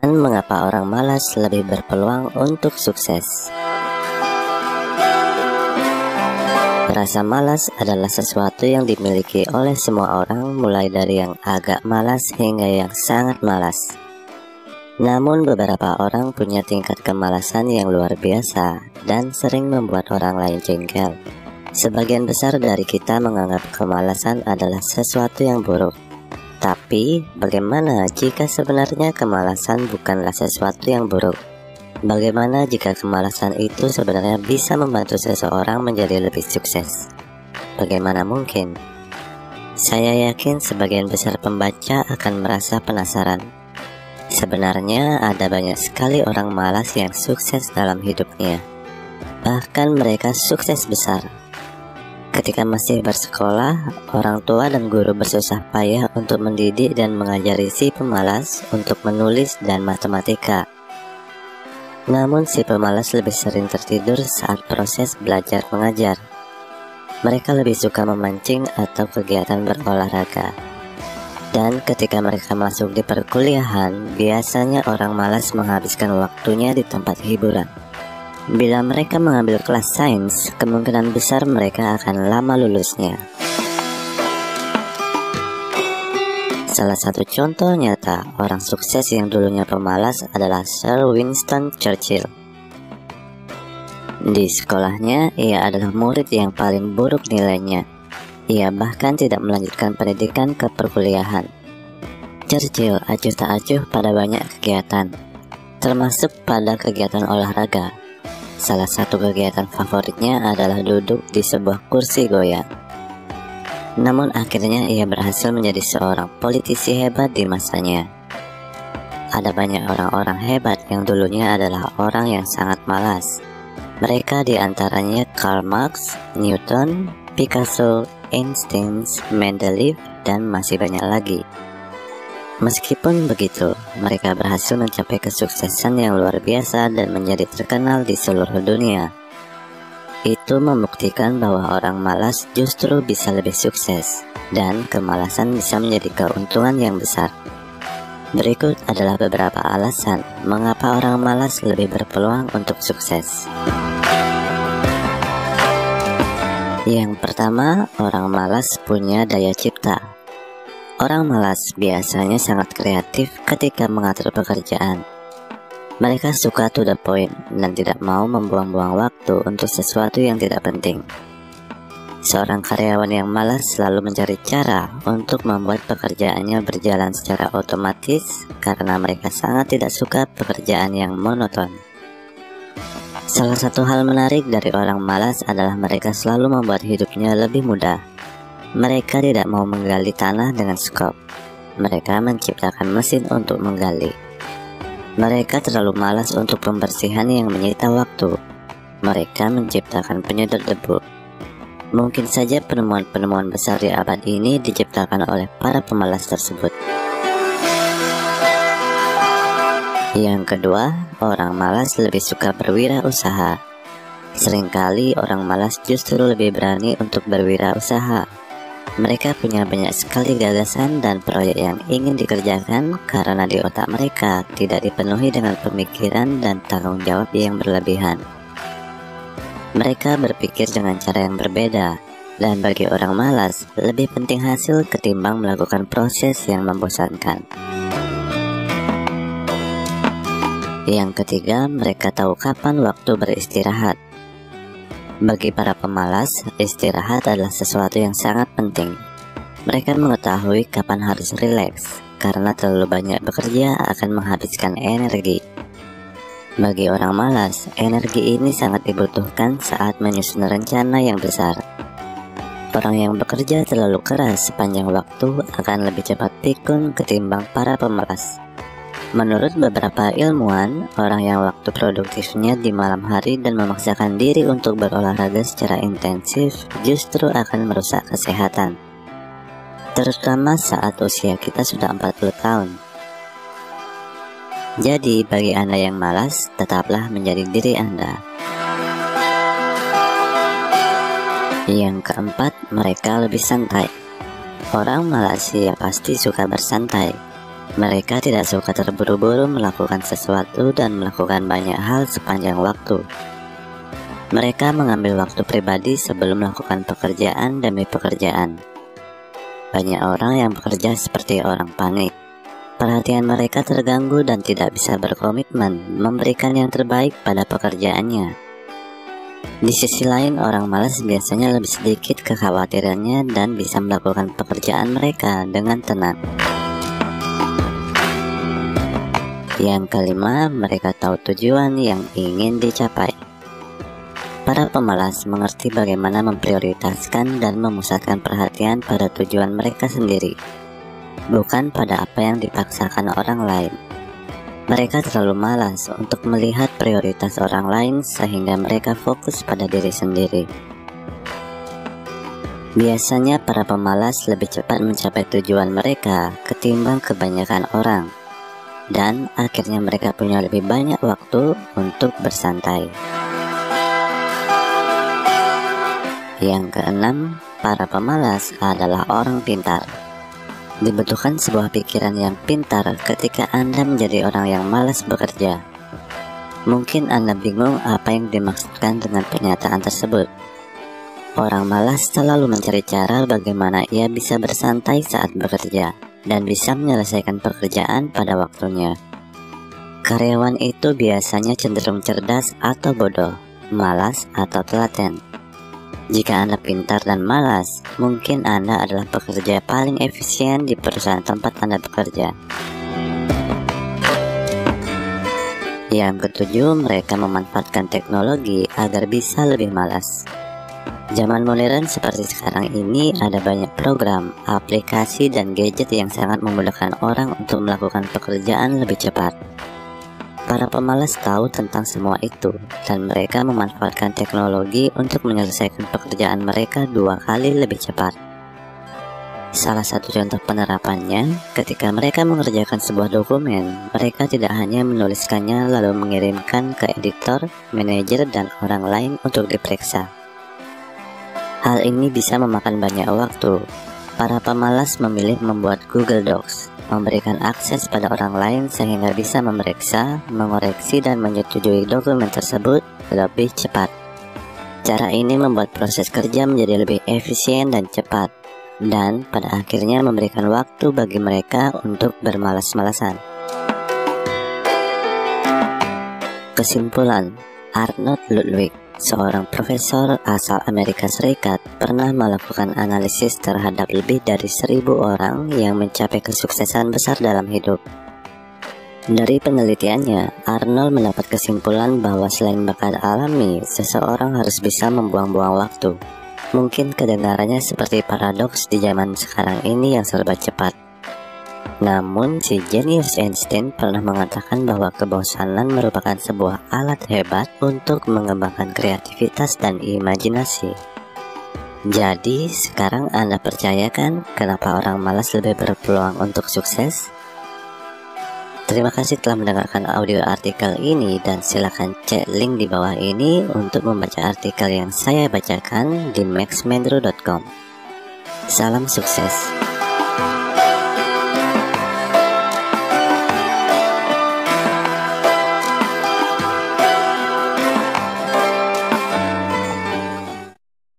Dan mengapa orang malas lebih berpeluang untuk sukses? Rasa malas adalah sesuatu yang dimiliki oleh semua orang, mulai dari yang agak malas hingga yang sangat malas. Namun beberapa orang punya tingkat kemalasan yang luar biasa dan sering membuat orang lain jengkel. Sebagian besar dari kita menganggap kemalasan adalah sesuatu yang buruk. Tapi, bagaimana jika sebenarnya kemalasan bukanlah sesuatu yang buruk? Bagaimana jika kemalasan itu sebenarnya bisa membantu seseorang menjadi lebih sukses? Bagaimana mungkin? Saya yakin sebagian besar pembaca akan merasa penasaran. Sebenarnya ada banyak sekali orang malas yang sukses dalam hidupnya. Bahkan mereka sukses besar. Ketika masih bersekolah, orang tua dan guru bersusah payah untuk mendidik dan mengajari si pemalas untuk menulis dan matematika. Namun si pemalas lebih sering tertidur saat proses belajar mengajar. Mereka lebih suka memancing atau kegiatan berolahraga. Dan ketika mereka masuk di perkuliahan, biasanya orang malas menghabiskan waktunya di tempat hiburan. Bila mereka mengambil kelas sains, kemungkinan besar mereka akan lama lulusnya. Salah satu contoh nyata orang sukses yang dulunya pemalas adalah Sir Winston Churchill. Di sekolahnya, ia adalah murid yang paling buruk nilainya. Ia bahkan tidak melanjutkan pendidikan ke perkuliahan. Churchill acuh tak acuh pada banyak kegiatan, termasuk pada kegiatan olahraga. Salah satu kegiatan favoritnya adalah duduk di sebuah kursi goyang. Namun akhirnya ia berhasil menjadi seorang politisi hebat di masanya. Ada banyak orang-orang hebat yang dulunya adalah orang yang sangat malas. Mereka diantaranya Karl Marx, Newton, Picasso, Einstein, Mendeleev, dan masih banyak lagi. Meskipun begitu, mereka berhasil mencapai kesuksesan yang luar biasa dan menjadi terkenal di seluruh dunia. Itu membuktikan bahwa orang malas justru bisa lebih sukses, dan kemalasan bisa menjadi keuntungan yang besar. Berikut adalah beberapa alasan mengapa orang malas lebih berpeluang untuk sukses. Yang pertama, orang malas punya daya cipta. Orang malas biasanya sangat kreatif ketika mengatur pekerjaan. Mereka suka to the point dan tidak mau membuang-buang waktu untuk sesuatu yang tidak penting. Seorang karyawan yang malas selalu mencari cara untuk membuat pekerjaannya berjalan secara otomatis karena mereka sangat tidak suka pekerjaan yang monoton. Salah satu hal menarik dari orang malas adalah mereka selalu membuat hidupnya lebih mudah. Mereka tidak mau menggali tanah dengan skop. Mereka menciptakan mesin untuk menggali. Mereka terlalu malas untuk pembersihan yang menyita waktu. Mereka menciptakan penyedot debu. Mungkin saja penemuan-penemuan besar di abad ini diciptakan oleh para pemalas tersebut. Yang kedua, orang malas lebih suka berwirausaha. Seringkali orang malas justru lebih berani untuk berwirausaha. Mereka punya banyak sekali gagasan dan proyek yang ingin dikerjakan karena di otak mereka tidak dipenuhi dengan pemikiran dan tanggung jawab yang berlebihan. Mereka berpikir dengan cara yang berbeda, dan bagi orang malas, lebih penting hasil ketimbang melakukan proses yang membosankan. Yang ketiga, mereka tahu kapan waktu beristirahat. Bagi para pemalas, istirahat adalah sesuatu yang sangat penting. Mereka mengetahui kapan harus rileks, karena terlalu banyak bekerja akan menghabiskan energi. Bagi orang malas, energi ini sangat dibutuhkan saat menyusun rencana yang besar. Orang yang bekerja terlalu keras sepanjang waktu akan lebih cepat pikun ketimbang para pemalas. Menurut beberapa ilmuwan, orang yang waktu produktifnya di malam hari dan memaksakan diri untuk berolahraga secara intensif justru akan merusak kesehatan, terutama saat usia kita sudah 40 tahun. Jadi bagi Anda yang malas, tetaplah menjadi diri Anda. Yang keempat, mereka lebih santai. Orang malas ya pasti suka bersantai. Mereka tidak suka terburu-buru melakukan sesuatu dan melakukan banyak hal sepanjang waktu. Mereka mengambil waktu pribadi sebelum melakukan pekerjaan demi pekerjaan. Banyak orang yang bekerja seperti orang panik. Perhatian mereka terganggu dan tidak bisa berkomitmen memberikan yang terbaik pada pekerjaannya. Di sisi lain, orang malas biasanya lebih sedikit kekhawatirannya dan bisa melakukan pekerjaan mereka dengan tenang. Yang kelima, mereka tahu tujuan yang ingin dicapai. Para pemalas mengerti bagaimana memprioritaskan dan memusatkan perhatian pada tujuan mereka sendiri, bukan pada apa yang dipaksakan orang lain. Mereka terlalu malas untuk melihat prioritas orang lain sehingga mereka fokus pada diri sendiri. Biasanya para pemalas lebih cepat mencapai tujuan mereka ketimbang kebanyakan orang, dan akhirnya mereka punya lebih banyak waktu untuk bersantai. Yang keenam, para pemalas adalah orang pintar. Dibutuhkan sebuah pikiran yang pintar ketika Anda menjadi orang yang malas bekerja. Mungkin Anda bingung apa yang dimaksudkan dengan pernyataan tersebut. Orang malas selalu mencari cara bagaimana ia bisa bersantai saat bekerja dan bisa menyelesaikan pekerjaan pada waktunya. Karyawan itu biasanya cenderung cerdas atau bodoh, malas atau telaten. Jika Anda pintar dan malas, mungkin Anda adalah pekerja paling efisien di perusahaan tempat Anda bekerja. Yang ketujuh, mereka memanfaatkan teknologi agar bisa lebih malas. Zaman modern seperti sekarang ini ada banyak program, aplikasi, dan gadget yang sangat memudahkan orang untuk melakukan pekerjaan lebih cepat. Para pemalas tahu tentang semua itu, dan mereka memanfaatkan teknologi untuk menyelesaikan pekerjaan mereka 2 kali lebih cepat. Salah satu contoh penerapannya, ketika mereka mengerjakan sebuah dokumen, mereka tidak hanya menuliskannya lalu mengirimkan ke editor, manajer, dan orang lain untuk diperiksa. Hal ini bisa memakan banyak waktu. Para pemalas memilih membuat Google Docs, memberikan akses pada orang lain sehingga bisa memeriksa, mengoreksi, dan menyetujui dokumen tersebut lebih cepat. Cara ini membuat proses kerja menjadi lebih efisien dan cepat, dan pada akhirnya memberikan waktu bagi mereka untuk bermalas-malasan. Kesimpulan, Arnold Ludwig, seorang profesor asal Amerika Serikat, pernah melakukan analisis terhadap lebih dari 1.000 orang yang mencapai kesuksesan besar dalam hidup. Dari penelitiannya, Arnold mendapat kesimpulan bahwa selain bakat alami, seseorang harus bisa membuang-buang waktu. Mungkin kedengarannya seperti paradoks di zaman sekarang ini yang serba cepat. Namun, si jenius Einstein pernah mengatakan bahwa kebosanan merupakan sebuah alat hebat untuk mengembangkan kreativitas dan imajinasi. Jadi, sekarang Anda percaya kan kenapa orang malas lebih berpeluang untuk sukses? Terima kasih telah mendengarkan audio artikel ini dan silakan cek link di bawah ini untuk membaca artikel yang saya bacakan di maxmendro.com. Salam sukses.